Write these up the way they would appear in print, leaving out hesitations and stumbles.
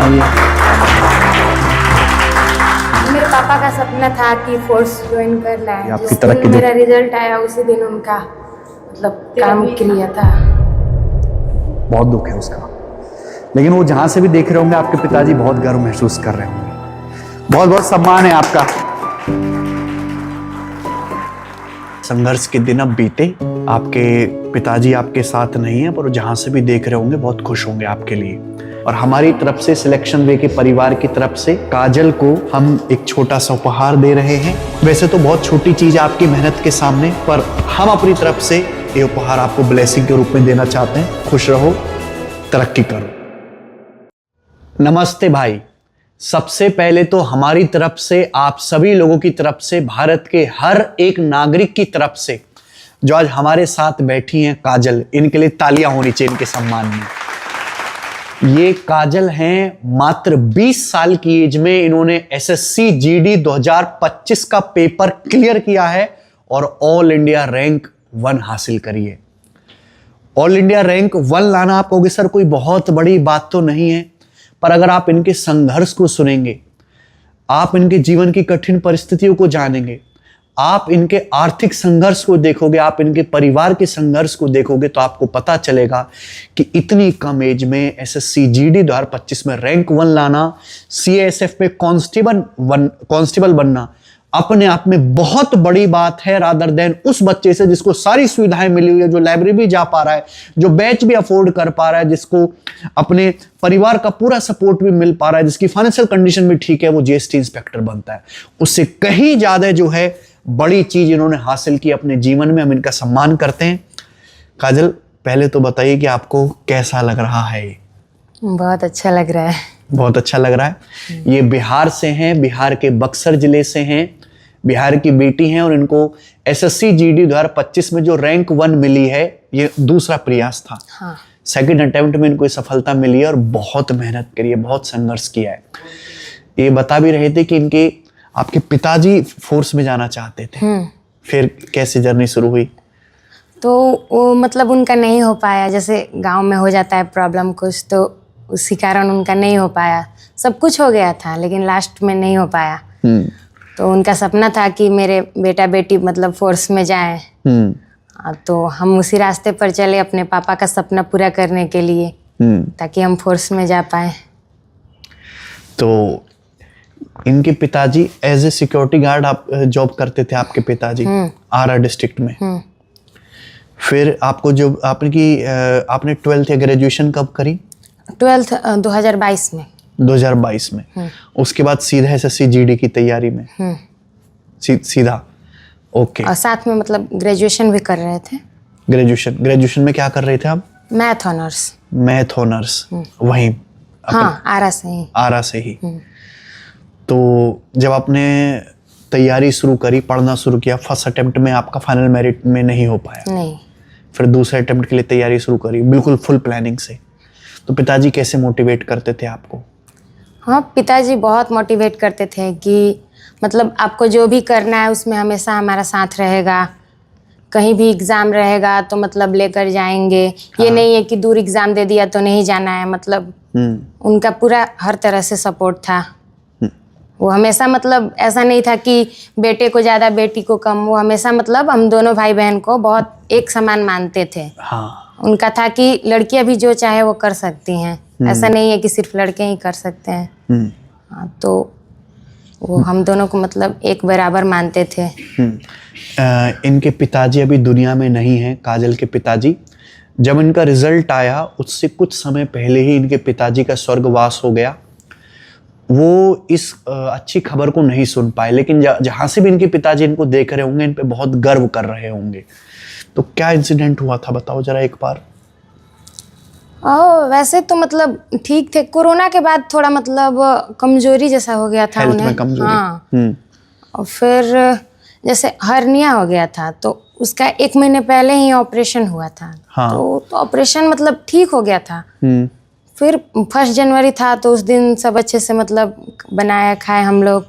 सुनाइए। मेरे पापा का सपना था कि फोर्स ज्वाइन करना है। आपकी जिस तरक्की दिन मेरा रिजल्ट आया उसी दिन उनका मतलब काम क्लियर था। बहुत दुख है उसका, लेकिन वो जहां से भी देख रहे होंगे आपके पिताजी बहुत गर्व महसूस कर रहे होंगे। बहुत बहुत सम्मान है आपका। संघर्ष के दिन अब बीते, आपके पिताजी आपके साथ नहीं है, पर जहां से भी देख रहे होंगे बहुत खुश होंगे आपके लिए। और हमारी तरफ से, सिलेक्शन वे के परिवार की तरफ से, काजल को हम एक छोटा सा उपहार दे रहे हैं। वैसे तो बहुत छोटी चीज है आपकी मेहनत के सामने, पर हम अपनी तरफ से ये उपहार आपको ब्लेसिंग के रूप में देना चाहते हैं। खुश रहो, तरक्की करो। नमस्ते भाई। सबसे पहले तो हमारी तरफ से, आप सभी लोगों की तरफ से, भारत के हर एक नागरिक की तरफ से जो आज हमारे साथ बैठी हैं काजल, इनके लिए तालियां होनी चाहिए इनके सम्मान में। ये काजल हैं, मात्र 20 साल की एज में इन्होंने एसएससी जीडी 2025 का पेपर क्लियर किया है और ऑल इंडिया रैंक 1 हासिल करी है। ऑल इंडिया रैंक 1 लाना, आप कहोगे सर कोई बहुत बड़ी बात तो नहीं है, पर अगर आप इनके संघर्ष को सुनेंगे, आप इनके जीवन की कठिन परिस्थितियों को जानेंगे, आप इनके आर्थिक संघर्ष को देखोगे, आप इनके परिवार के संघर्ष को देखोगे, तो आपको पता चलेगा कि इतनी कम एज में एसएससी जीडी 2025 में रैंक 1 लाना, सीएएसएफ में कांस्टेबल बनना अपने आप में बहुत बड़ी बात है, रादर देन उस बच्चे से जिसको सारी सुविधाएं मिली हुई है, जो लाइब्रेरी भी जा पा रहा है, जो बैच भी अफोर्ड कर पा रहा है, जिसको अपने परिवार का पूरा सपोर्ट भी मिल पा रहा है, जिसकी फाइनेंशियल कंडीशन भी ठीक है, वो जीएसटी इंस्पेक्टर बनता है। उससे कहीं ज्यादा जो है बड़ी चीज इन्होंने हासिल की अपने जीवन में, हम इनका सम्मान करते हैं। काजल, पहले तो बताइए कि आपको कैसा लग रहा है? बहुत अच्छा लग रहा है। बहुत अच्छा लग रहा है। ये बिहार से हैं, बिहार के बक्सर जिले से हैं, बिहार की बेटी हैं और इनको एसएससी जीडी 2025 में जो रैंक 1 मिली है, ये दूसरा प्रयास था। हाँ। सेकंड अटेम्प्ट में इनको सफलता मिली है और बहुत मेहनत करी है, बहुत संघर्ष किया है। ये बता भी रहे थे कि इनके आपके पिताजी फोर्स में जाना चाहते थे, फिर कैसे जर्नी शुरू हुई? तो वो मतलब उनका नहीं हो पाया, जैसे गांव में हो जाता है प्रॉब्लम कुछ, तो उसी कारण उनका नहीं हो पाया। सब कुछ हो गया था लेकिन लास्ट में नहीं हो पाया। तो उनका सपना था कि मेरे बेटा बेटी मतलब फोर्स में जाएं। तो हम उसी रास्ते पर चले अपने पापा का सपना पूरा करने के लिए, ताकि हम फोर्स में जा पाए। तो इनके पिताजी एज ए सिक्योरिटी गार्ड आप जॉब करते थे, आपके पिताजी आरा डिस्ट्रिक्ट में। फिर आपको जो आपने 12th या ग्रेजुएशन कब करी? 12th 2022 में। 2022 में। उसके बाद सीधा एसएससी जीडी की तैयारी में? सीधा, ओके। और साथ में मतलब ग्रेजुएशन भी कर रहे थे। ग्रेजुएशन में क्या कर रहे थे आप? Math honours. मैथ ऑनर्स वहीं? हाँ, आरा से ही। आरा से ही। तो जब आपने तैयारी शुरू करी, पढ़ना शुरू किया, फर्स्ट अटेम्प्ट में आपका फाइनल मेरिट में नहीं हो पाया, नहीं, फिर दूसरे अटेम्प्ट के लिए तैयारी शुरू करी बिल्कुल फुल प्लानिंग से, तो पिताजी कैसे मोटिवेट करते थे आपको? हाँ, पिताजी बहुत मोटिवेट करते थे कि मतलब आपको जो भी करना है उसमें हमेशा हमारा साथ रहेगा, कहीं भी एग्ज़ाम रहेगा तो मतलब लेकर जाएंगे। ये नहीं है कि दूर एग्ज़ाम दे दिया तो नहीं जाना है, मतलब उनका पूरा हर तरह से सपोर्ट था। वो हमेशा मतलब ऐसा नहीं था कि बेटे को ज़्यादा बेटी को कम, वो हमेशा मतलब हम दोनों भाई बहन को बहुत एक समान मानते थे। हाँ। उनका था कि लड़कियां भी जो चाहे वो कर सकती हैं, ऐसा नहीं है कि सिर्फ लड़के ही कर सकते हैं। हाँ, तो वो हम दोनों को मतलब एक बराबर मानते थे। इनके पिताजी अभी दुनिया में नहीं हैं, काजल के पिताजी। जब इनका रिजल्ट आया उससे कुछ समय पहले ही इनके पिताजी का स्वर्गवास हो गया। वो इस अच्छी खबर को नहीं सुन पाए, लेकिन जहां से भी इनके पिताजी इनको देख रहे होंगे, इन पे बहुत गर्व कर रहे होंगे। तो क्या इंसिडेंट हुआ था, बताओ जरा एक बार। वैसे तो मतलब ठीक थे, कोरोना के बाद थोड़ा मतलब कमजोरी जैसा हो गया था उन्हें। हाँ। और फिर जैसे हर्निया हो गया था, तो उसका 1 महीने पहले ही ऑपरेशन हुआ था। हाँ। तो ऑपरेशन मतलब ठीक हो गया था। फिर 1 जनवरी था तो उस दिन सब अच्छे से मतलब बनाया खाए हम लोग।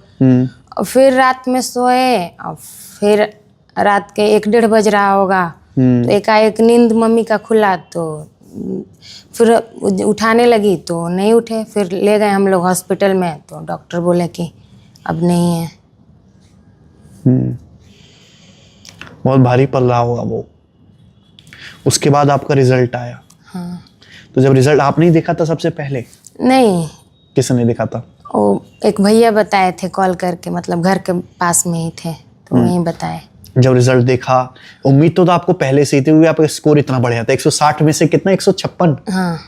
और फिर रात में सोए और फिर रात के 1-1:30 बज रहा होगा, तो एकाएक नींद मम्मी का खुला, तो फिर उठाने लगी तो नहीं उठे, फिर ले गए हम लोग हॉस्पिटल में, तो डॉक्टर बोले कि अब नहीं है। बहुत भारी पड़ रहा होगा वो। उसके बाद आपका रिजल्ट आया। हाँ। तो जब रिजल्ट आपने ही देखा था सबसे पहले? नहीं, किसने देखा था? वो एक भैया बताए थे कॉल करके, मतलब घर के पास में ही थे, तो वहीं बताए। जब रिजल्ट देखा, उम्मीद तो आपको पहले से ही थी, आपका स्कोर इतना बढ़िया था, 160 में से कितना, 156? हाँ।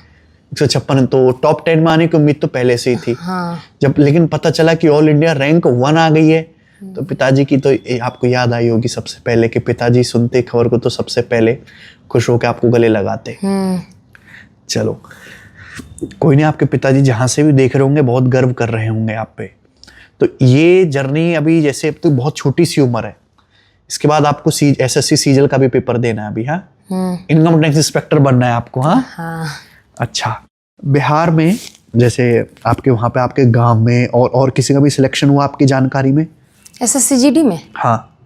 156, तो टॉप 10 में आने की उम्मीद तो पहले से ही थी। हाँ। जब लेकिन पता चला कि ऑल इंडिया रैंक 1 आ गई है, तो पिताजी की तो आपको याद आई होगी सबसे पहले, कि पिताजी सुनते खबर को तो सबसे पहले खुश होकर आपको गले लगाते। चलो कोई नहीं, आपके पिताजी जहां से भी देख रहे होंगे बहुत गर्व कर रहे होंगे आप पे। तो ये जर्नी अभी, जैसे अब तो बहुत छोटी सी उम्र है, इसके बाद आपको एसएससी सीजल का भी पेपर देना है अभी। हाँ, इनकम टैक्स इंस्पेक्टर बनना है आपको। हाँ। अच्छा, बिहार में जैसे आपके वहाँ पे आपके गांव में और किसी का भी सिलेक्शन हुआ आपकी जानकारी में? एसएससी जीडी में? हाँ,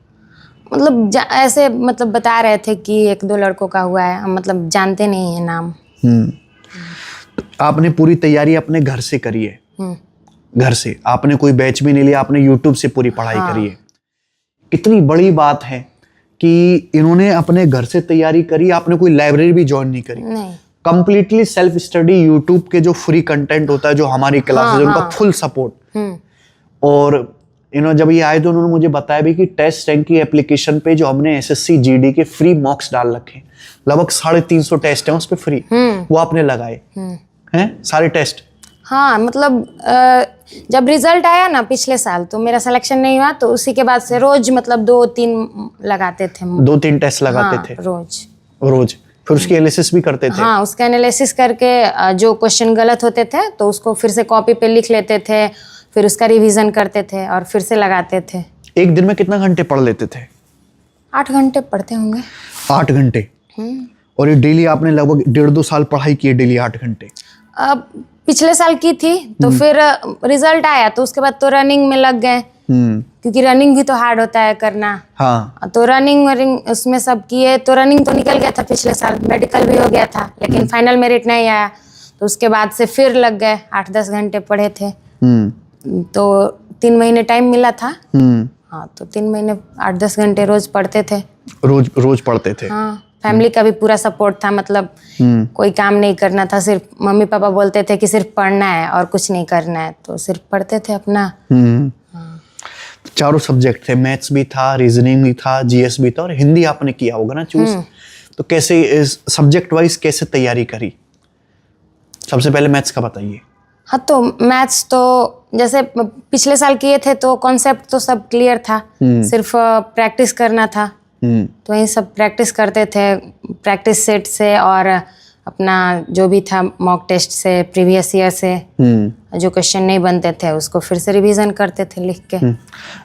मतलब ऐसे मतलब बता रहे थे कि 1-2 लड़कों का हुआ है, हम मतलब जानते नहीं है नाम। तो आपने पूरी तैयारी अपने घर से करी है? घर से आपने कोई बैच भी नहीं लिया, आपने यूट्यूब से पूरी पढ़ाई करी है? कितनी बड़ी बात है कि इन्होंने अपने घर से तैयारी करी, आपने कोई लाइब्रेरी भी ज्वाइन नहीं करी। नहीं, कंप्लीटली सेल्फ स्टडी, यूट्यूब के जो फ्री कंटेंट होता है, जो हमारी क्लासेस है, उनका फुल सपोर्ट। और इन्होंने जब ये आए तो उन्होंने मुझे बताया भी कि टेस्ट रैंक की एप्लीकेशन पे जो हमने एसएससी जीडी के फ्री मॉक्स डाल रखे, लगभग 350 टेस्ट हैं उस पे फ्री, वो आपने लगाए हैं सारे टेस्ट? हाँ, मतलब जब रिजल्ट आया ना पिछले साल, तो मेरा सिलेक्शन नहीं हुआ, तो उसी के बाद से रोज मतलब 2-3 लगाते थे, 2-3 टेस्ट लगाते थे रोज। फिर उसकी एनालिसिस भी करते थे? हाँ, उसका एनालिसिस करके जो क्वेश्चन गलत होते थे तो उसको फिर से कॉपी पे लिख लेते थे, फिर उसका रिवीजन करते थे और फिर से लगाते थे। एक दिन में कितना घंटे पढ़ लेते थे? 8 घंटे पढ़ते होंगे। 8 घंटे? और ये डेली आपने लगभग 1.5-2 साल पढ़ाई की है डेली 8 घंटे? अब पिछले साल की थी, तो फिर रिजल्ट आया तो उसके बाद तो रनिंग में लग गए, क्योंकि रनिंग भी तो हार्ड होता है करना। हाँ। तो रनिंग उसमें सब किए, तो रनिंग तो निकल गया था पिछले साल, मेडिकल भी हो गया था, लेकिन फाइनल मेरिट नहीं आया, तो उसके बाद से फिर लग गए, 8-10 घंटे पढ़े थे। तो 3 महीने टाइम मिला था। हाँ, तो 3 महीने 8-10 घंटे रोज पढ़ते थे। रोज पढ़ते थे? हाँ, फैमिली का भी पूरा सपोर्ट था, मतलब कोई काम नहीं करना था, सिर्फ मम्मी पापा बोलते थे कि सिर्फ पढ़ना है और कुछ नहीं करना है, तो सिर्फ पढ़ते थे अपना। चारों सब्जेक्ट थे, मैथ्स भी था, रीजनिंग भी था, जीएस भी था, और हिंदी आपने किया होगा ना चूज? तो कैसे सब्जेक्ट वाइज कैसे तैयारी करी? सबसे पहले मैथ्स का बताइए। हाँ, तो मैथ्स तो जैसे पिछले साल किए थे तो कॉन्सेप्ट तो सब क्लियर था, सिर्फ प्रैक्टिस करना था, तो वही सब प्रैक्टिस करते थे, प्रैक्टिस सेट से और अपना जो भी था मॉक टेस्ट से, प्रीवियस ईयर से जो क्वेश्चन नहीं बनते थे उसको फिर से रिवीजन करते थे लिख के।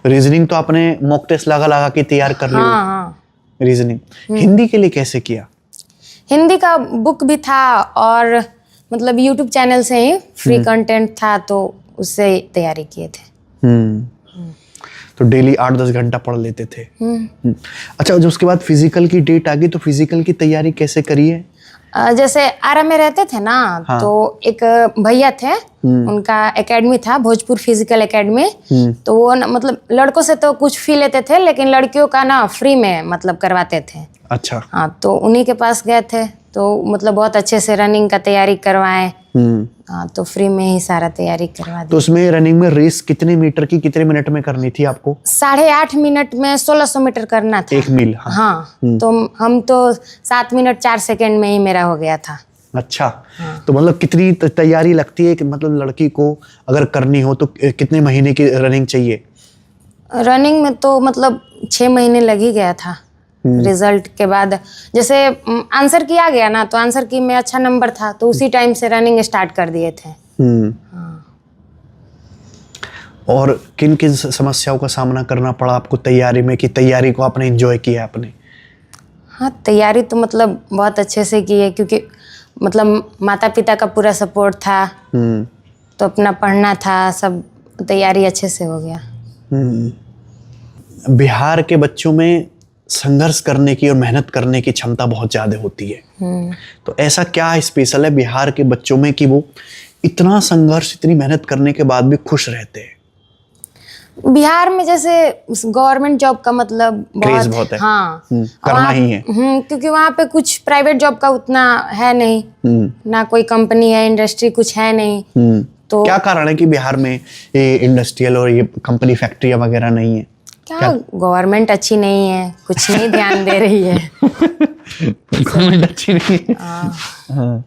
रीजनिंग तो आपने मॉक टेस्ट लगा के तैयार कर ली? हाँ। रीजनिंग। हिंदी के लिए कैसे किया? हिंदी का बुक भी था और मतलब यूट्यूब चैनल से ही फ्री कंटेंट था, तो उससे तैयारी किए थे। तो डेली 8-10 घंटा पढ़ लेते थे? अच्छा, जब उसके बाद फिजिकल की डेट आ गई तो फिजिकल की तैयारी कैसे करी है? जैसे आरा में रहते थे ना, हाँ। तो एक भैया थे, उनका एकेडमी था, भोजपुर फिजिकल एकेडमी, तो वो मतलब लड़कों से तो कुछ फी लेते थे, लेकिन लड़कियों का ना फ्री में मतलब करवाते थे। अच्छा। हाँ, तो उन्हीं के पास गए थे, तो मतलब बहुत अच्छे से रनिंग का तैयारी करवाए। हाँ, तो फ्री में ही सारा तैयारी करवा दी। तो उसमें रनिंग में रेस कितने मीटर की कितने मिनट में करनी थी आपको? 8.5 मिनट में 1600 मीटर करना था। 1 मील? हाँ। तो हम तो 7 मिनट 4 सेकंड में ही मेरा हो गया था। अच्छा। हाँ। तो मतलब कितनी तैयारी लगती है कि मतलब लड़की को अगर करनी हो तो कितने महीने की रनिंग चाहिए? रनिंग में तो मतलब 6 महीने लग ही गया था। रिजल्ट के बाद जैसे आंसर की आ गया ना, तो आंसर की में अच्छा नंबर था, तो उसी टाइम से रनिंग स्टार्ट कर दिए थे। हाँ। और किन किन समस्याओं का सामना करना पड़ा आपको तैयारी में, कि तैयारी को आपने एंजॉय किया आपने? हाँ, तैयारी तो मतलब बहुत अच्छे से की है, क्योंकि मतलब माता पिता का पूरा सपोर्ट था, तो अपना पढ़ना था, सब तैयारी अच्छे से हो गया। बिहार के बच्चों में संघर्ष करने की और मेहनत करने की क्षमता बहुत ज्यादा होती है। तो ऐसा क्या स्पेशल है बिहार के बच्चों में कि वो इतना संघर्ष, इतनी मेहनत करने के बाद भी खुश रहते हैं? बिहार में जैसे गवर्नमेंट जॉब का मतलब क्रेज बहुत है। हाँ, करना ही है। क्योंकि वहाँ पे कुछ प्राइवेट जॉब का उतना है नहीं, ना कोई कंपनी है, इंडस्ट्री कुछ है नहीं। तो क्या कारण है कि बिहार में ये इंडस्ट्रियल और ये कंपनी फैक्ट्रियां वगैरह नहीं है? क्या गवर्नमेंट अच्छी नहीं है, कुछ नहीं ध्यान दे रही है। गवर्नमेंट अच्छी नहीं है। हाँ।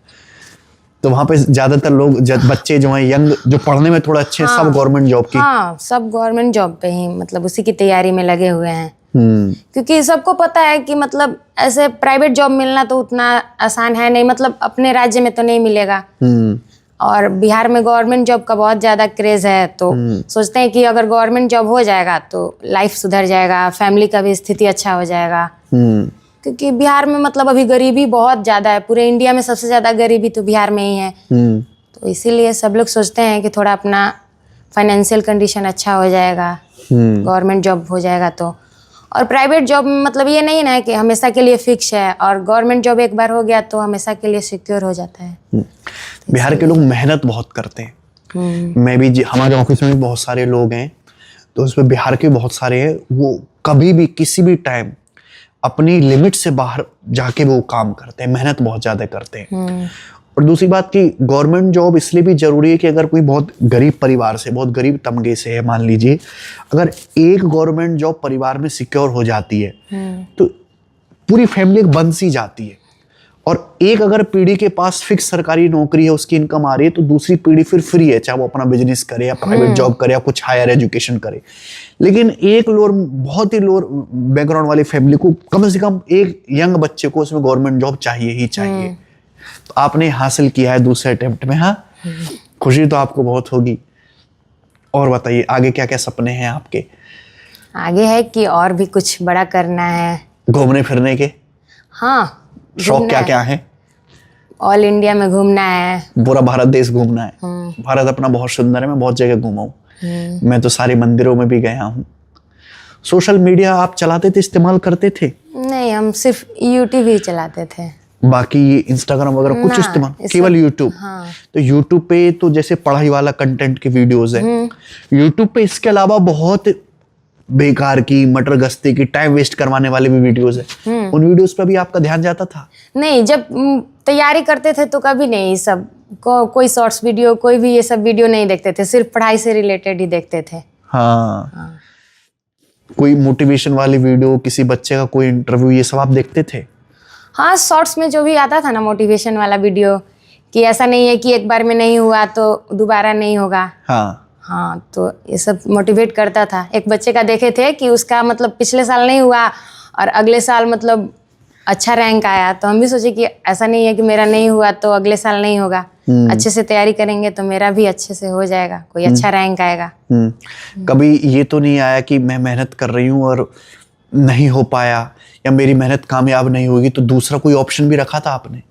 तो वहाँ पे ज्यादातर लोग बच्चे जो हैं यंग, जो पढ़ने में थोड़ा अच्छे हैं, सब गवर्नमेंट जॉब की। हाँ, सब गवर्नमेंट जॉब पे ही मतलब उसी की तैयारी में लगे हुए हैं। क्योंकि सबको पता है कि मतलब ऐसे प्राइवेट जॉब मिलना तो उतना आसान है नहीं, मतलब अपने राज्य में तो नहीं मिलेगा। और बिहार में गवर्नमेंट जॉब का बहुत ज्यादा क्रेज है, तो सोचते हैं कि अगर गवर्नमेंट जॉब हो जाएगा तो लाइफ सुधर जाएगा, फैमिली का भी स्थिति अच्छा हो जाएगा। क्योंकि बिहार में मतलब अभी गरीबी बहुत ज्यादा है, पूरे इंडिया में सबसे ज्यादा गरीबी तो बिहार में ही है। तो इसीलिए सब लोग सोचते हैं कि थोड़ा अपना फाइनेंशियल कंडीशन अच्छा हो जाएगा, गवर्नमेंट जॉब हो जाएगा तो। और प्राइवेट जॉब में मतलब ये नहीं ना कि हमेशा के लिए फिक्स है, और गवर्नमेंट जॉब एक बार हो गया तो हमेशा के लिए सिक्योर हो जाता है। बिहार के लोग मेहनत बहुत करते हैं। मैं भी हमारे ऑफिस में भी बहुत सारे लोग हैं, तो उसमें बिहार के बहुत सारे हैं। वो कभी भी किसी भी टाइम अपनी लिमिट से बाहर जाके वो काम करते हैं, मेहनत बहुत ज्यादा करते हैं। और दूसरी बात कि गवर्नमेंट जॉब इसलिए भी जरूरी है कि अगर कोई बहुत गरीब परिवार से, बहुत गरीब तमगे से है, मान लीजिए अगर एक गवर्नमेंट जॉब परिवार में सिक्योर हो जाती है तो पूरी फैमिली एक बन सी जाती है। और एक अगर पीढ़ी के पास फिक्स सरकारी नौकरी है, उसकी इनकम आ रही है, तो दूसरी पीढ़ी फिर फ्री है, चाहे वो अपना बिजनेस करे या प्राइवेट जॉब करे या कुछ हायर एजुकेशन करे। लेकिन एक लोअर, बहुत ही लोअर बैकग्राउंड वाली फैमिली को कम से कम एक यंग बच्चे को उसमें गवर्नमेंट जॉब चाहिए ही चाहिए। तो आपने हासिल किया है दूसरे अटेम्प्ट में। हाँ, खुशी तो आपको बहुत होगी। और बताइए आगे क्या क्या सपने हैं आपके? आगे है कि और भी कुछ बड़ा करना है, घूमने फिरने के। हाँ, शौक क्या क्या है? ऑल इंडिया में घूमना है, पूरा भारत देश घूमना है। भारत अपना बहुत सुंदर है, मैं बहुत जगह घूमा हूँ। मैं तो सारे मंदिरों में भी गया हूँ। सोशल मीडिया आप चलाते थे, इस्तेमाल करते थे? नहीं, हम सिर्फ यूट्यूब ही चलाते थे, बाकी ये इंस्टाग्राम वगैरह कुछ इस्तेमाल? केवल यूट्यूब। हाँ। तो यूट्यूब पे तो जैसे पढ़ाई वाला कंटेंट के वीडियोस है यूट्यूब पे, इसके अलावा बहुत बेकार की, मटर गश्ती की, टाइम वेस्ट करवाने वाले भी वीडियोस है। उन वीडियोस पे भी आपका ध्यान जाता था? नहीं, जब तैयारी करते थे तो कभी नहीं, सब कोई शॉर्ट्स वीडियो, कोई भी ये सब वीडियो नहीं देखते थे, सिर्फ पढ़ाई से रिलेटेड ही देखते थे। हाँ। कोई मोटिवेशन वाली वीडियो, किसी बच्चे का कोई इंटरव्यू, ये सब आप देखते थे? हाँ, शॉर्ट्स में जो भी आता था ना मोटिवेशन वाला वीडियो, कि ऐसा नहीं है कि एक बार में नहीं हुआ तो दोबारा नहीं होगा। हाँ, तो ये सब मोटिवेट करता था। एक बच्चे का देखे थे कि उसका मतलब पिछले साल नहीं हुआ और अगले साल मतलब अच्छा रैंक आया, तो हम भी सोचे कि ऐसा नहीं है कि मेरा नहीं हुआ तो अगले साल नहीं होगा, अच्छे से तैयारी करेंगे तो मेरा भी अच्छे से हो जाएगा, कोई अच्छा रैंक आएगा। कभी ये तो नहीं आया कि मैं मेहनत कर रही हूँ और नहीं हो पाया, या मेरी मेहनत कामयाब नहीं होगी, तो दूसरा कोई ऑप्शन भी रखा था आपने?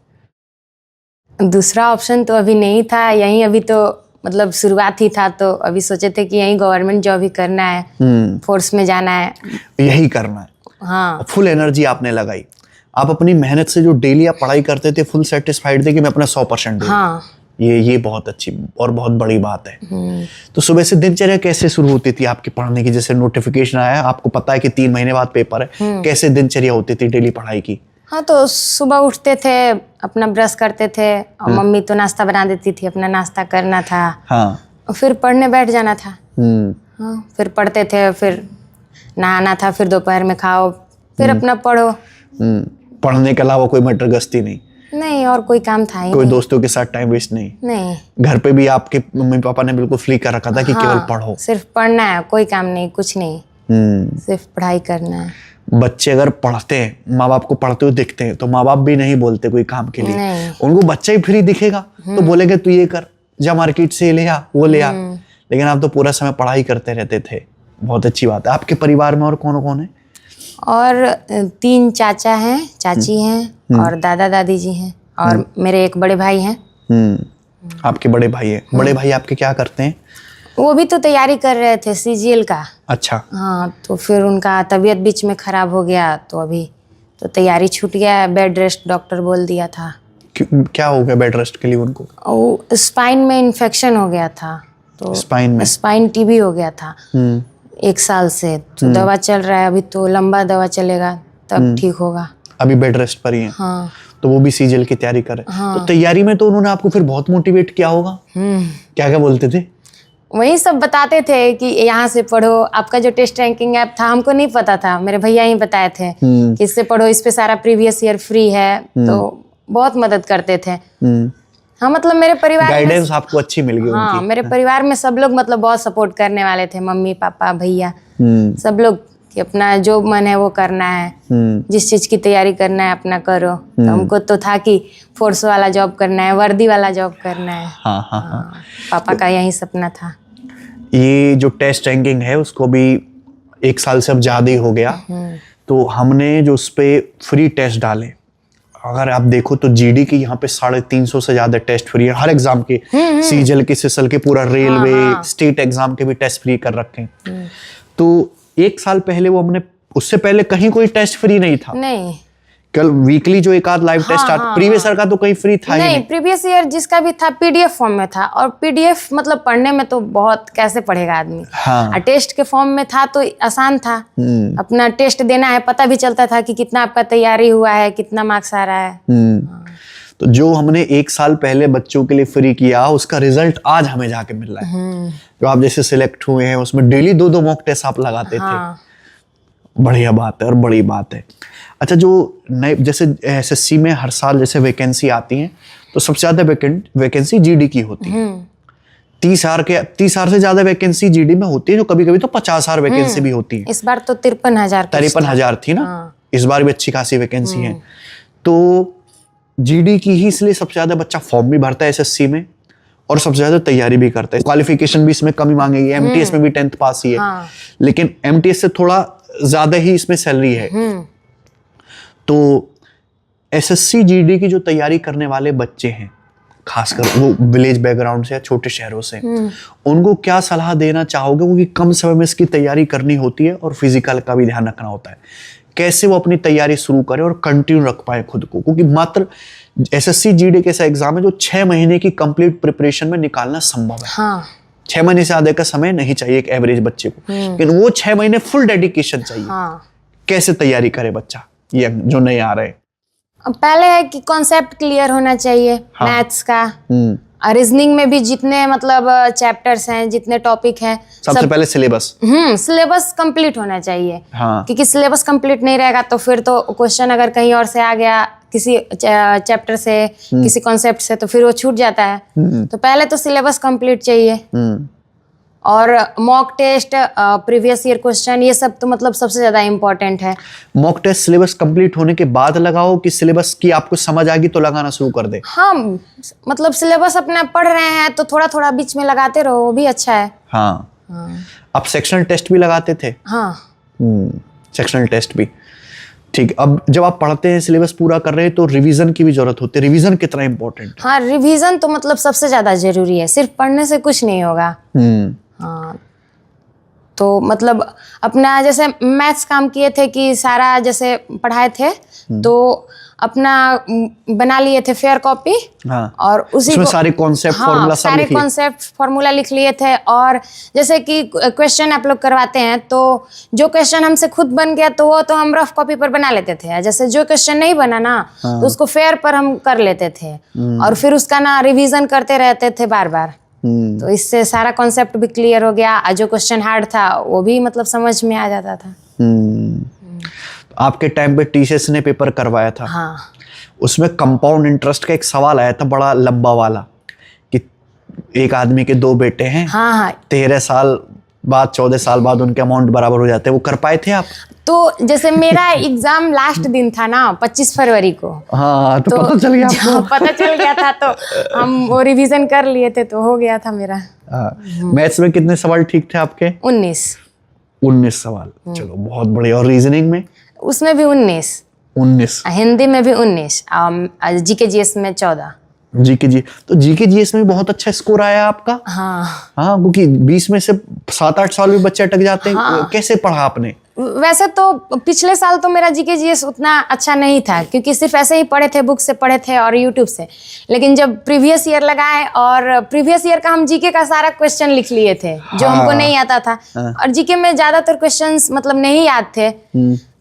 दूसरा ऑप्शन तो अभी नहीं था, यही अभी तो मतलब शुरुआत ही था, तो अभी सोचे थे कि यही गवर्नमेंट जॉब ही करना है, फोर्स में जाना है, यही करना है। हाँ, फुल एनर्जी आपने लगाई। आप अपनी मेहनत से जो डेली आप पढ़ाई करते थे, फुल सेटिस्फाइड थे कि मैं अपना 100% दूंगा। हाँ, ये बहुत अच्छी और बहुत बड़ी बात है। तो सुबह से दिनचर्या कैसे शुरू होती थी आपकी पढ़ने की? जैसे नोटिफिकेशन आया, आपको पता है कि 3 महीने बाद पेपर है, कैसे दिनचर्या होती थी डेली पढ़ाई की? हाँ, तो सुबह उठते थे, अपना ब्रश करते थे, और मम्मी तो नाश्ता बना देती थी, अपना नाश्ता करना था। हाँ। और फिर पढ़ने बैठ जाना था। हाँ, फिर पढ़ते थे, फिर नहाना था, फिर दोपहर में खाओ, फिर अपना पढ़ो। पढ़ने के अलावा कोई मटर गश्ती नहीं? नहीं, और कोई काम था ही कोई नहीं। दोस्तों के साथ टाइम वेस्ट नहीं? नहीं। घर पे भी आपके मम्मी पापा ने बिल्कुल फ्री कर रखा था कि केवल पढ़ो? सिर्फ पढ़ना है, कोई काम नहीं, कुछ नहीं, सिर्फ पढ़ाई करना है। बच्चे अगर पढ़ते हैं, माँ बाप को पढ़ते हुए दिखते हैं, तो माँ बाप भी नहीं बोलते कोई काम के लिए। नहीं। उनको बच्चा ही फ्री दिखेगा तो बोलेंगे तू ये कर, जा मार्केट से ले आ, वो ले आ। लेकिन आप तो पूरा समय पढ़ाई करते रहते थे। बहुत अच्छी बात है। आपके परिवार में और कौन कौन है? और 3 चाचा हैं, चाची हैं, और दादा दादी जी हैं, और मेरे एक बड़े भाई हैं। आपके बड़े भाई हैं। बड़े भाई आपके क्या करते हैं? वो भी तो तैयारी कर रहे थे CGL का। अच्छा। हाँ, तो फिर उनका तबीयत बीच में खराब हो गया, तो अभी तो तैयारी छूट गया, बेड रेस्ट डॉक्टर बोल दिया था। क्या हो गया बेड रेस्ट के लिए उनको? और स्पाइन में इन्फेक्शन हो गया था, तो स्पाइन TB हो गया था 1 साल से, तो दवा चल रहा है अभी, तो लंबा दवा चलेगा तब ठीक होगा। अभी बेड रेस्ट पर ही है। हाँ। तो वो भी CGL की तैयारी कर रहे हैं। हाँ। तो तैयारी में तो उन्होंने आपको फिर बहुत मोटिवेट किया होगा। क्या क्या बोलते थे? वही सब बताते थे कि यहाँ से पढ़ो, आपका जो टेस्ट रैंकिंग ऐप था हमको नहीं पता था, मेरे भैया ही बताए थे कि इससे पढ़ो, इस पे सारा प्रीवियस ईयर फ्री है, तो बहुत मदद करते थे। हाँ, मतलब मेरे परिवार गाइडेंस आपको अच्छी मिल गई हाँ, उनकी। मेरे परिवार में सब लोग मतलब बहुत सपोर्ट करने वाले थे, मम्मी पापा भैया सब लोग, कि अपना जो मन है वो करना है, जिस चीज की तैयारी करना है अपना करो। तो हमको तो था कि फोर्स वाला जॉब करना है, वर्दी वाला जॉब करना है। हाँ। पापा का यही सपना था। ये जो टेस्ट रैंकिंग है उसको भी 1 साल से अब ज्यादा ही हो गया, तो हमने जो उस पे फ्री टेस्ट डाले, अगर आप देखो तो GD की यहाँ पे 350 से ज्यादा टेस्ट फ्री है हर एग्जाम के। CGL के, SISL के, पूरा रेलवे स्टेट एग्जाम के भी टेस्ट फ्री कर रखे हैं। तो 1 साल पहले वो हमने, उससे पहले कहीं कोई टेस्ट फ्री नहीं था। नहीं, कल वीकली जो एक आध लाइव टेस्ट आता, प्रीवियस ईयर का तो कहीं फ्री था ही नहीं। प्रीवियस ईयर जिसका भी था PDF फॉर्म में था, और PDF मतलब पढ़ने में तो बहुत कैसे पढ़ेगा आदमी। हाँ। टेस्ट के फॉर्म में था तो आसान था, अपना टेस्ट देना है, पता भी चलता था कि कितना आपका तैयारी हुआ है, कितना मार्क्स आ रहा है। तो जो हमने 1 साल पहले बच्चों के लिए फ्री किया, उसका रिजल्ट आज हमें जाके मिल रहा है। जो आप जैसे सिलेक्ट हुए हैं उसमें डेली 2-2 मॉक टेस्ट आप लगाते थे। बढ़िया बात है और बड़ी बात है। अच्छा, जो नए जैसे SSC में हर साल जैसे वैकेंसी आती है, तो सबसे ज्यादा वैकेंसी GD की होती है। 30,000 से ज्यादा वैकेंसी GD में होती है, जो कभी कभी तो 50,000 वैकेंसी भी होती है। इस बार तो 53,000 थी ना। इस बार भी अच्छी खासी वैकेंसी है। तो GD की ही इसलिए सबसे ज्यादा बच्चा फॉर्म भी भरता है SSC में, और सबसे ज्यादा तैयारी भी करता है। क्वालिफिकेशन भी इसमें कम ही मांगेगी, MTS में भी 10th पास ही है। लेकिन MTS से थोड़ा ज्यादा ही इसमें सैलरी है। तो SSC GD की जो तैयारी करने वाले बच्चे हैं, खासकर वो विलेज बैकग्राउंड से या छोटे शहरों से, उनको क्या सलाह देना चाहोगे? क्योंकि कम समय में इसकी तैयारी करनी होती है और फिजिकल का भी ध्यान रखना होता है। कैसे वो अपनी तैयारी शुरू करें और कंटिन्यू रख पाए खुद को? क्योंकि मात्र SSC GD के ऐसा एग्जाम है जो 6 महीने की कंप्लीट प्रिपरेशन में निकालना संभव है। 6 महीने से ज्यादा का समय नहीं चाहिए एक एवरेज बच्चे को, लेकिन वो 6 महीने फुल डेडिकेशन चाहिए। कैसे तैयारी करे बच्चा ये जो नहीं आ रहे? पहले है कि कॉन्सेप्ट क्लियर होना चाहिए, मैथ्स का, और रीजनिंग में भी जितने मतलब चैप्टर्स हैं, जितने टॉपिक हैं, सबसे पहले सिलेबस कंप्लीट होना चाहिए। हाँ। क्योंकि सिलेबस कंप्लीट नहीं रहेगा तो फिर तो क्वेश्चन अगर कहीं और से आ गया, किसी चैप्टर से, किसी कॉन्सेप्ट से, तो फिर वो छूट जाता है। तो पहले तो सिलेबस कंप्लीट चाहिए, और mock test, previous year question, ये सब तो मतलब सबसे ज्यादा इम्पोर्टेंट है। मॉक टेस्ट सिलेबस कंप्लीट होने के बाद लगाओ कि सिलेबस की आपको समझ आ गई तो लगाना शुरू कर दे? हाँ, मतलब सिलेबस अपना पढ़ रहे हैं तो थोड़ा थोड़ा बीच में लगाते रहो, वो भी अच्छा है। हाँ। आप सेक्शनल टेस्ट भी लगाते थे? हाँ। सेक्शनल टेस्ट भी ठीक। अब जब आप पढ़ते हैं, सिलेबस पूरा कर रहे हैं, तो रिवीजन की भी जरूरत होती है। रिवीजन कितना इंपॉर्टेंट? हाँ, रिवीजन तो मतलब सबसे ज्यादा जरूरी है, सिर्फ पढ़ने से कुछ नहीं होगा। हाँ, तो मतलब अपना जैसे मैथ्स काम किए थे कि सारा जैसे पढ़ाए थे, तो अपना बना लिए थे फेयर कॉपी। हाँ। और उसी को सारे कॉन्सेप्ट फार्मूला सारे कॉन्सेप्ट फार्मूला लिख लिए थे। और जैसे कि क्वेश्चन आप लोग करवाते हैं, तो जो क्वेश्चन हमसे खुद बन गया तो वो तो हम रफ कॉपी पर बना लेते थे। जैसे जो क्वेश्चन नहीं बना ना, तो उसको फेयर पर हम कर लेते थे, और फिर उसका ना रिवीजन करते रहते थे बार बार। तो इससे सारा कॉन्सेप्ट भी क्लियर हो गया, और जो क्वेश्चन हार्ड था वो भी मतलब समझ में आ जाता था। आपके टाइम पे टीसीएस ने पेपर करवाया था। हाँ। उसमें कंपाउंड इंटरेस्ट का एक सवाल आया था, बड़ा लंबा वाला, कि एक आदमी के 2 बेटे हैं। हाँ। 13 साल बाद, 14 साल बाद उनके अमाउंट बराबर हो जाते हैं। वो कर पाए थे आप? तो जैसे मेरा एग्जाम लास्ट दिन था ना, 25 फरवरी को। हाँ, तो पता चल गया आपको? पता चल गया था, तो हम वो रिवीजन कर लिए थे, तो हो गया था मेरा। मैथ्स में कितने सवाल ठीक थे आपके? 19 सवाल। चलो, बहुत बढ़िया। और रीजनिंग में? उसमें भी 19। हिंदी में भी 19, GK GS में 14। जीके जी, तो जीके जीएस में बहुत अच्छा स्कोर आया आपका। हाँ हाँ, क्योंकि 20 में से 7-8 साल में बच्चे अटक जाते हैं। हाँ। कैसे पढ़ा आपने? वैसे तो पिछले साल तो मेरा जीके जीएस उतना अच्छा नहीं था, क्योंकि सिर्फ ऐसे ही पढ़े थे, बुक से पढ़े थे और यूट्यूब से। लेकिन जब प्रीवियस ईयर लगाए और प्रीवियस ईयर का हम जीके का सारा क्वेश्चन लिख लिए थे जो हाँ। हमको नहीं आता था। और जीके में ज्यादातर क्वेश्चंस मतलब नहीं याद थे,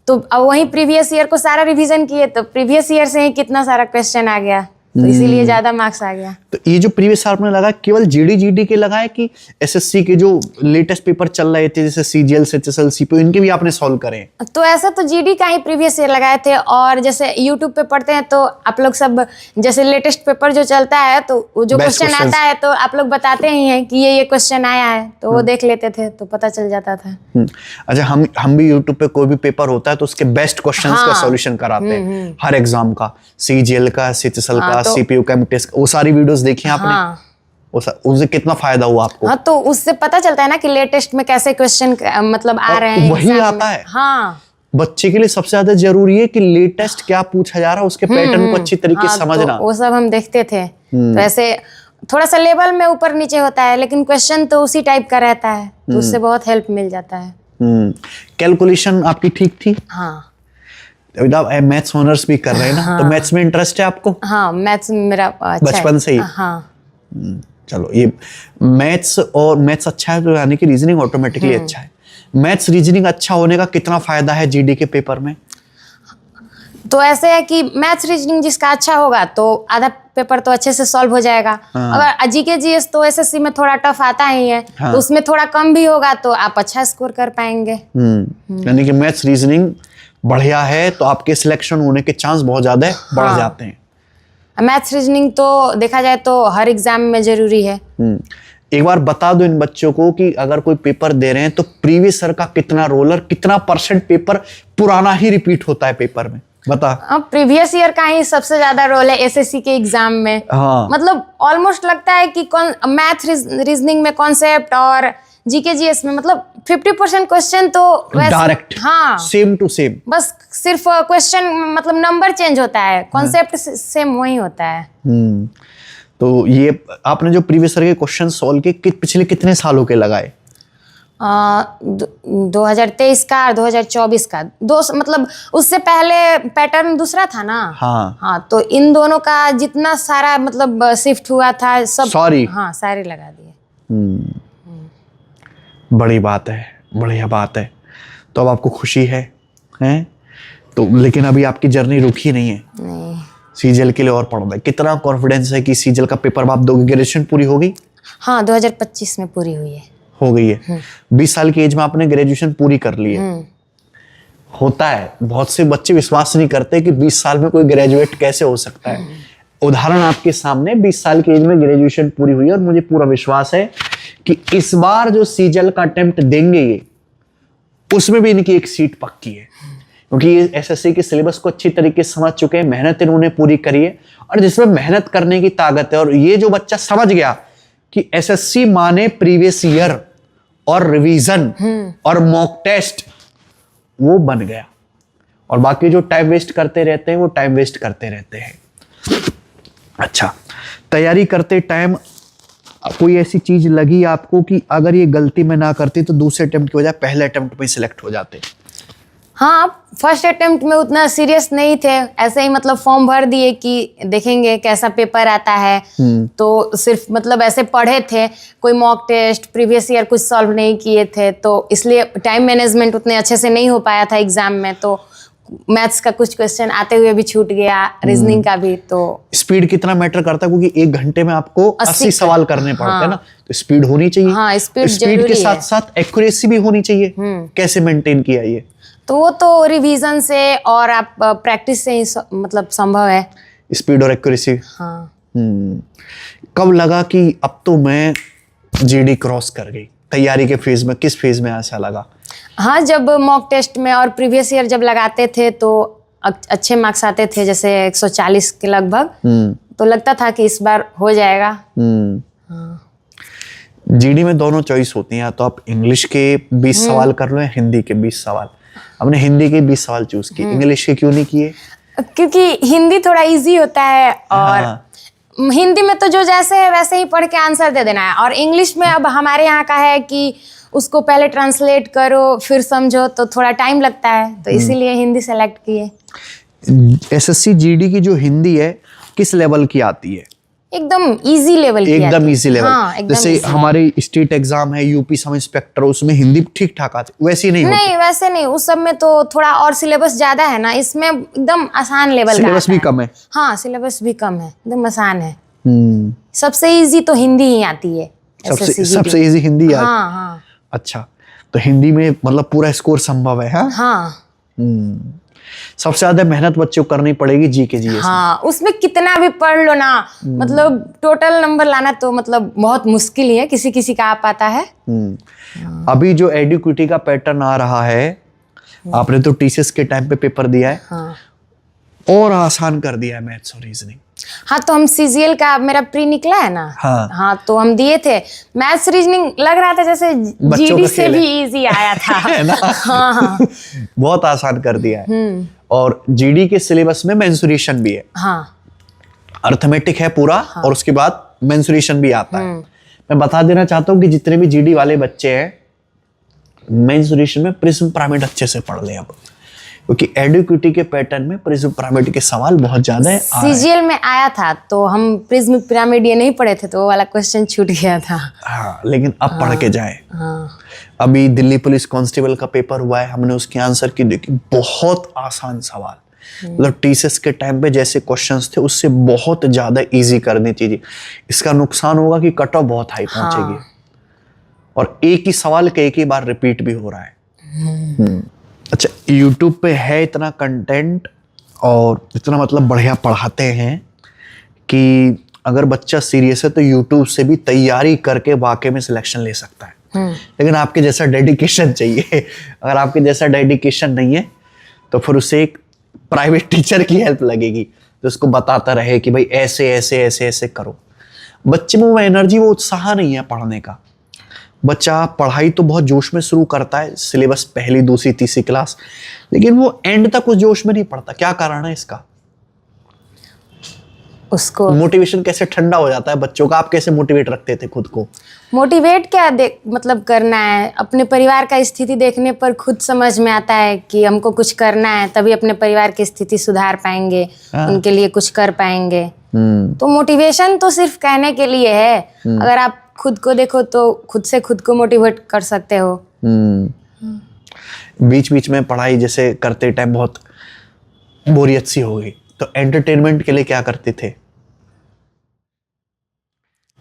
तो अब वही प्रीवियस ईयर को सारा रिवीजन किए, तो प्रीवियस ईयर से ही कितना सारा क्वेश्चन आ गया, तो इसीलिए ज्यादा मार्क्स आ गया। तो ये जो प्रीवियस आपने लगाया केवल जीडी के लगाए कि एसएससी के जो लेटेस्ट पेपर चल रहे थे जैसे सीजीएल एचएसएल सीपीओ इनके भी आपने सॉल्व करे? तो ऐसा तो जीडी का ही प्रीवियस ईयर लगाए थे, और जैसे यूट्यूब पे पढ़ते हैं तो आप लोग सब जैसे लेटेस्ट पेपर जो चलता है तो वो जो Best क्वेश्चन questions। आता है तो आप लोग बताते ही हैं कि ये क्वेश्चन आया है, तो वो देख लेते थे तो पता चल जाता था। अच्छा, हम भी यूट्यूब पे कोई भी पेपर होता है तो उसके बेस्ट क्वेश्चंस का हाँ। सॉल्यूशन कराते हैं हर एग्जाम का, सीजीएल का, एचएसएल हाँ, का, तो- सीपीयू का, MTS का, वो सारी वीडियोस देखी हैं आपने? हाँ उससे कितना फायदा हुआ आपको? हाँ, तो उससे पता चलता है ना कि लेटेस्ट में कैसे क्वेश्चन मतलब आ रहे हैं वही exam आता में। है। हाँ बच्चे के लिए सबसे ज्यादा जरूरी है कि लेटेस्ट क्या पूछा जा रहा है उसके पैटर्न को अच्छी तरीके से हाँ, समझना। तो वो सब हम देखते थे। तो ऐसे थोड़ा सा लेवल में ऊपर नीचे होता है, लेकिन क्वेश्चन तो उसी टाइप का रहता है, तो उससे बहुत हेल्प मिल जाता है। कैलकुलेशन आपकी ठीक थी? हाँ अभी तो आप मैथ्स ऑनर्स भी कर रहे हैं ना, तो मैथ्स में इंटरेस्ट है आपको हाँ, मैथ्स मेरा अच्छा है। बचपन से ही? हाँ चलो, ये मैथ्स और मैथ्स अच्छा है तो यानी कि रीजनिंग ऑटोमेटिकली अच्छा है। मैथ्स रीजनिंग अच्छा होने का कितना फायदा है जीडी के पेपर में? तो ऐसे है कि मैथ्स रीजनिंग जिसका अच्छा होगा तो आधा पेपर तो अच्छे से सॉल्व हो जाएगा। अगर जीके जीएस तो एसएससी में थोड़ा टफ आता ही है, तो उसमें थोड़ा कम भी होगा तो आप अच्छा स्कोर कर पाएंगे। यानी कि मैथ्स रीजनिंग बढ़िया है तो आपके सिलेक्शन होने के चांस बहुत ज्यादा बढ़ जाते हैं। मैथ्स रीजनिंग तो देखा जाए तो हर एग्जाम में जरूरी है। एक बार बता दो इन बच्चों को कि अगर कोई पेपर दे रहे हैं तो प्रीवियस ईयर का कितना रोल और कितना % पेपर पुराना ही रिपीट होता है पेपर में, बता। अब प्रीवियस ईयर का ही सबसे ज्यादा रोल है एसएससी के एग्जाम में। हाँ। मतलब ऑलमोस्ट लगता है कि मैथ रीजनिंग में कॉन्सेप्ट और जीके जीएस में मतलब 50% क्वेश्चन तो डायरेक्ट, हाँ सेम टू सेम, बस सिर्फ क्वेश्चन मतलब नंबर चेंज होता है, कॉन्सेप्ट सेम वही होता है। तो ये आपने जो प्रीवियस ईयर के क्वेश्चन सॉल्व किए पिछले कितने सालों के लगाए? 2023 का और 2024 का मतलब उससे पहले पैटर्न दूसरा था ना। हाँ तो इन दोनों का जितना सारा मतलब शिफ्ट हुआ था सब Sorry। हाँ सारे लगा दिए। बड़ी बात है, बढ़िया बात है। तो अब आपको खुशी है, हैं? तो लेकिन अभी आपकी जर्नी रुकी नहीं है, नहीं सीजीएल के लिए और पढ़ना है। कितना कॉन्फिडेंस है कि सीजीएल का पेपर आप दोगे? ग्रेजुएशन पूरी हो गई? हाँ 2025 में पूरी हुई है। हो गई है। 20 साल की एज में आपने ग्रेजुएशन पूरी कर ली है। होता है, बहुत से बच्चे विश्वास नहीं करते कि 20 साल में कोई ग्रेजुएट कैसे हो सकता है। उदाहरण आपके सामने, 20 साल की एज में ग्रेजुएशन पूरी हुई है और मुझे पूरा विश्वास है कि इस बार जो सीजीएल का अटेम्प्ट देंगे ये, उसमें भी इनकी एक सीट पक्की है, क्योंकि ये एसएससी के सिलेबस को अच्छी तरीके से समझ चुके हैं, मेहनत इन्होंने पूरी करी है और जिसमें मेहनत करने की ताकत है। और ये जो बच्चा समझ गया कि एसएससी माने प्रीवियस ईयर और रिवीजन और मॉक टेस्ट, वो बन गया। और बाकी जो टाइम वेस्ट करते रहते हैं वो टाइम वेस्ट करते रहते हैं। अच्छा, तैयारी करते टाइम कोई ऐसी चीज लगी आपको कि अगर ये गलती में ना करती तो दूसरे अटेम्प्ट की वजह पहले अटेम्प्ट में सिलेक्ट हो जाते? हाँ, फर्स्ट अटेम्प्ट में उतना सीरियस नहीं थे, ऐसे ही मतलब फॉर्म भर दिए कि देखेंगे कैसा पेपर आता है। तो सिर्फ मतलब ऐसे पढ़े थे, कोई मॉक टेस्ट प्रीवियस ईयर कुछ सॉल्व नहीं किए थे, तो इसलिए टाइम मैनेजमेंट उतने अच्छे से नहीं हो पाया था एग्जाम में। तो मैथ्स का कुछ क्वेश्चन आते हुए भी छूट गया, रीजनिंग का भी। तो स्पीड कितना मैटर करता है? क्योंकि 1 घंटे में आपको 80 सवाल करने पड़ते हैं ना, तो स्पीड होनी चाहिए। हाँ, स्पीड के जरूरी साथ है। साथ एक्यूरेसी भी होनी चाहिए। कैसे मेंटेन किया ये? तो वो तो रिवीजन से और आप प्रैक्टिस से ही मतलब संभव है, स्पीड और एक्यूरेसी। हाँ। कब लगा कि अब तो मैं जीडी क्रॉस कर गई? तैयारी के फेज में, किस फेज में ऐसा लगा? हाँ, जब मॉक टेस्ट में और प्रीवियस ईयर जब लगाते थे तो अच्छे मार्क्स आते थे, जैसे 140 के लगभग, तो लगता था कि इस बार हो जाएगा। जीडी में दोनों चॉइस होती हैं, या तो आप इंग्लिश के 20 सवाल कर लो या हिंदी के 20 सवाल। हमने हिंदी के 20 सवाल चूज किए, इंग्लिश के क्यों नहीं किए? क्योंकि हिंदी थोड़ा इजी होता है और हिंदी में तो जो जैसे है वैसे ही पढ़ के आंसर दे देना है, और इंग्लिश में अब हमारे यहाँ का है कि उसको पहले ट्रांसलेट करो फिर समझो, तो थोड़ा टाइम लगता है, तो इसीलिए हिंदी सेलेक्ट किए। एसएससी जीडी की जो हिंदी है किस लेवल की आती है? एकदम इजी लेवल की एकदम आती है। Easy level. हाँ, एकदम जैसे easy। हमारे स्टेट एग्जाम है, यूपी सब इंस्पेक्टर, उसमें हिंदी ठीक ठाक आती, वैसी नहीं होती? नहीं वैसे नहीं, उस सब में तो थोड़ा और सिलेबस ज्यादा है ना, इसमें एकदम आसान लेवल का सिलेबस आता भी है। कम है। हाँ सिलेबस भी कम है, एकदम आसान है। हम्म। सबसे इजी तो हिंदी ही आती है। सबसे इजी हिंदी आती। हाँ हाँ अच्छा, तो हिंदी में मतलब पूरा स्कोर संभव है? हाँ। हाँ सबसे ज्यादा मेहनत बच्चों को करनी पड़ेगी जी के जीएस में। हाँ, उसमें कितना भी पढ़ लो ना, मतलब टोटल नंबर लाना तो मतलब बहुत मुश्किल ही है, किसी किसी का आ पाता है। अभी जो एडुकेटी का पैटर्न आ रहा है, आपने तो टीसीएस के टाइम पे पेपर दिया है, हाँ और आसान कर दिया है मैथ्स और रीजनिंग। हाँ, तो हम सीजीएल का मेरा प्री निकला है ना। हाँ। हाँ तो हम दिए थे, मैथ्स रीजनिंग लग रहा था जैसे जीडी से भी इजी आया था। है ना? हाँ हाँ बहुत आसान कर दिया है। और जीडी के सिलेबस में मेंसुरेशन भी है। हाँ अर्थमेटिक है पूरा। हाँ। और उसके बाद मेंसुरेशन भी आता है। मैं बता देना चाहता हूँ कि जितने भी जीडी वाले बच्चे हैं, मेंसुरेशन में प्रिज्म पिरामिड अच्छे से पढ़ ले अब, क्योंकि एडुकेटी के पैटर्न में प्रिज्म पिरामिड के सवाल बहुत ज्यादा है। सीजीएल में आया था तो हम प्रिज्म पिरामिड ये नहीं पढ़े थे, तो वो वाला क्वेश्चन छूट गया था। हाँ, लेकिन अब पढ़ के जाए। हाँ अभी दिल्ली पुलिस कांस्टेबल का पेपर हुआ है, हमने उसके आंसर की देखी, बहुत आसान सवाल, मतलब टीसीएस के टाइम पे जैसे क्वेश्चंस थे उससे बहुत ज्यादा इजी कर दी चीजें। इसका नुकसान होगा कि कट ऑफ बहुत हाई पहुंचेगी। और एक ही सवाल एक ही बार रिपीट भी हो रहा है। अच्छा, यूट्यूब पे है इतना कंटेंट और इतना मतलब बढ़िया पढ़ाते हैं कि अगर बच्चा सीरियस है तो यूट्यूब से भी तैयारी करके वाकई में सिलेक्शन ले सकता है। लेकिन आपके जैसा डेडिकेशन चाहिए। अगर आपके जैसा डेडिकेशन नहीं है तो फिर उसे एक प्राइवेट टीचर की हेल्प लगेगी, जो उसको बताता रहे कि भाई ऐसे ऐसे ऐसे ऐसे करो। बच्चे में वो एनर्जी, वो उत्साह नहीं है पढ़ने का। बच्चा पढ़ाई तो बहुत जोश में शुरू करता है, सिलेबस पहली दूसरी तीसरी क्लास, लेकिन वो एंड तक उस जोश में नहीं पढ़ता। क्या कारण है इसका? उसको मोटिवेशन कैसे ठंडा हो जाता है बच्चों का? आप कैसे मोटिवेट रखते थे खुद को? मोटिवेट क्या मतलब करना है, अपने परिवार का स्थिति देखने पर खुद समझ में आता है कि हमको कुछ करना है, तभी अपने परिवार की स्थिति सुधार पाएंगे। उनके लिए कुछ कर पाएंगे। तो मोटिवेशन तो सिर्फ कहने के लिए है। अगर आप खुद को देखो तो खुद से खुद को मोटिवेट कर सकते हो। बीच बीच में पढ़ाई जैसे करते टाइम बहुत बोरियत सी हो गई, तो एंटरटेनमेंट के लिए क्या करते थे?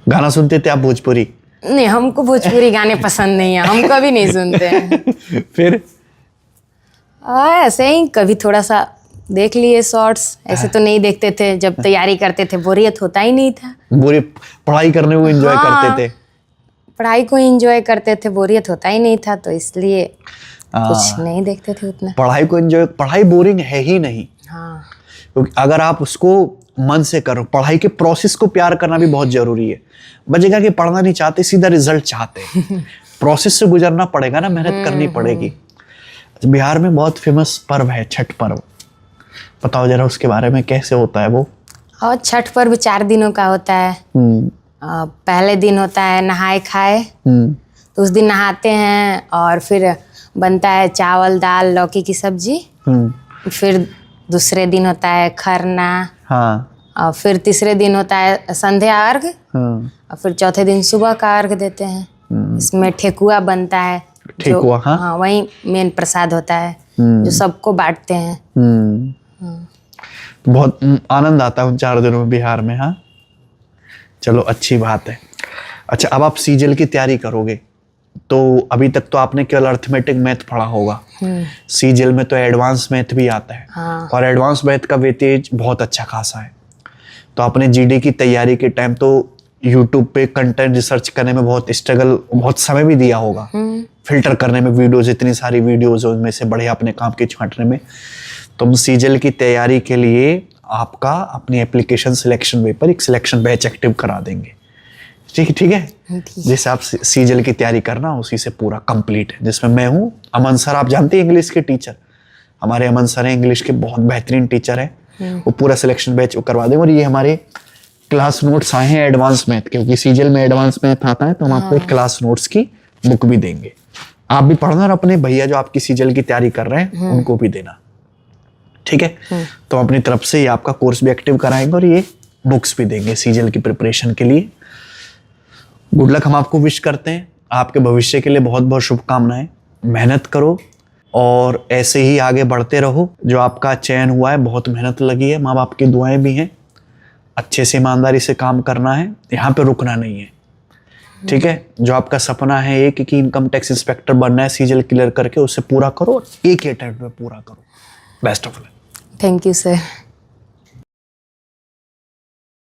गाना सुनते थे आप भोजपुरी? नहीं, हमको भोजपुरी गाने पसंद नहीं है, हम कभी नहीं सुनते हैं। फिर ऐसे ही कभी थोड़ा सा देख लिए शॉर्ट्स, ऐसे तो नहीं देखते थे। जब तैयारी करते थे बोरियत होता ही नहीं था। पढ़ाई करने को एंजॉय करते थे? पढ़ाई को एंजॉय करते थे, बोरियत होता ही नहीं था, तो इसलिए कुछ नहीं देखते थे उतना। पढ़ाई को एंजॉय, पढ़ाई बोरिंग है ही नहीं। हाँ, क्योंकि अगर आप उसको मन से करो, पढ़ाई के प्रोसेस को प्यार करना भी बहुत जरूरी है। बचेगा कि पढ़ना नहीं चाहते, सीधा रिजल्ट चाहते। प्रोसेस से गुजरना पड़ेगा ना, मेहनत करनी पड़ेगी। बिहार में बहुत फेमस पर्व है छठ पर्व, बताओ जरा उसके बारे में, कैसे होता है वो? और छठ पर्व 4 दिनों का होता है। पहले दिन होता है नहाए खाए, तो उस दिन नहाते हैं और फिर बनता है चावल दाल लौकी की सब्जी। फिर दूसरे दिन होता है खरना। हाँ। और फिर तीसरे दिन होता है संध्या अर्घ। और फिर चौथे दिन सुबह का अर्घ देते हैं। इसमें ठेकुआ बनता है। ठेकुआ? हाँ, वही मेन प्रसाद होता है जो सबको बांटते हैं। बहुत आनंद आता है उन 4 दिनों में बिहार में। हाँ, चलो अच्छी बात है। अच्छा, अब आप सीजीएल की तैयारी करोगे तो अभी तक तो आपने केवल अर्थमेटिक मैथ पढ़ा होगा। सीजीएल में तो एडवांस मैथ भी आता है। हाँ। और एडवांस मैथ का वेटेज बहुत अच्छा खासा है। तो आपने जीडी की तैयारी के टाइम तो यूट्यूब पे कंटेंट रिसर्च करने में बहुत स्ट्रगल, बहुत समय भी दिया होगा, फिल्टर करने में वीडियोज, इतनी सारी वीडियोज उनमें से बढ़िया अपने काम के छांटने में। तुम सीजीएल की तैयारी के लिए आपका अपनी एप्लीकेशन सिलेक्शन पेपर एक सिलेक्शन बैच एक्टिव करा देंगे। ठीक है। जैसे आप सीजीएल की तैयारी करना, उसी से पूरा कंप्लीट है, जिसमें मैं हूँ। अमन सर, आप जानते हैं इंग्लिश के टीचर, हमारे अमन सर हैं, इंग्लिश के बहुत बेहतरीन टीचर हैं। वो पूरा सिलेक्शन बैच करवा देंगे। और ये हमारे क्लास नोट्स आए हैं एडवांस मैथ के, क्योंकि सीजल में एडवांस मैथ आता है, तो हम आपको एक क्लास नोट्स की बुक भी देंगे। आप भी पढ़ना और अपने भैया जो आपकी सीजल की तैयारी कर रहे हैं उनको भी देना, ठीक है। तो अपनी तरफ से ये आपका कोर्स भी एक्टिव कराएंगे और ये बुक्स भी देंगे सीजल की प्रिपरेशन के लिए। गुड लक हम आपको विश करते हैं, आपके भविष्य के लिए बहुत बहुत शुभकामनाएं। मेहनत करो और ऐसे ही आगे बढ़ते रहो। जो आपका चयन हुआ है, बहुत मेहनत लगी है, माँ बाप की दुआएं भी हैं। अच्छे से ईमानदारी से काम करना है, यहाँ पे रुकना नहीं है, ठीक है। जो आपका सपना है एक कि इनकम टैक्स इंस्पेक्टर बनना है, सीजल क्लियर करके उसे पूरा करो, एक ही अटेम्प्ट में पूरा करो। Best of luck. Thank you sir.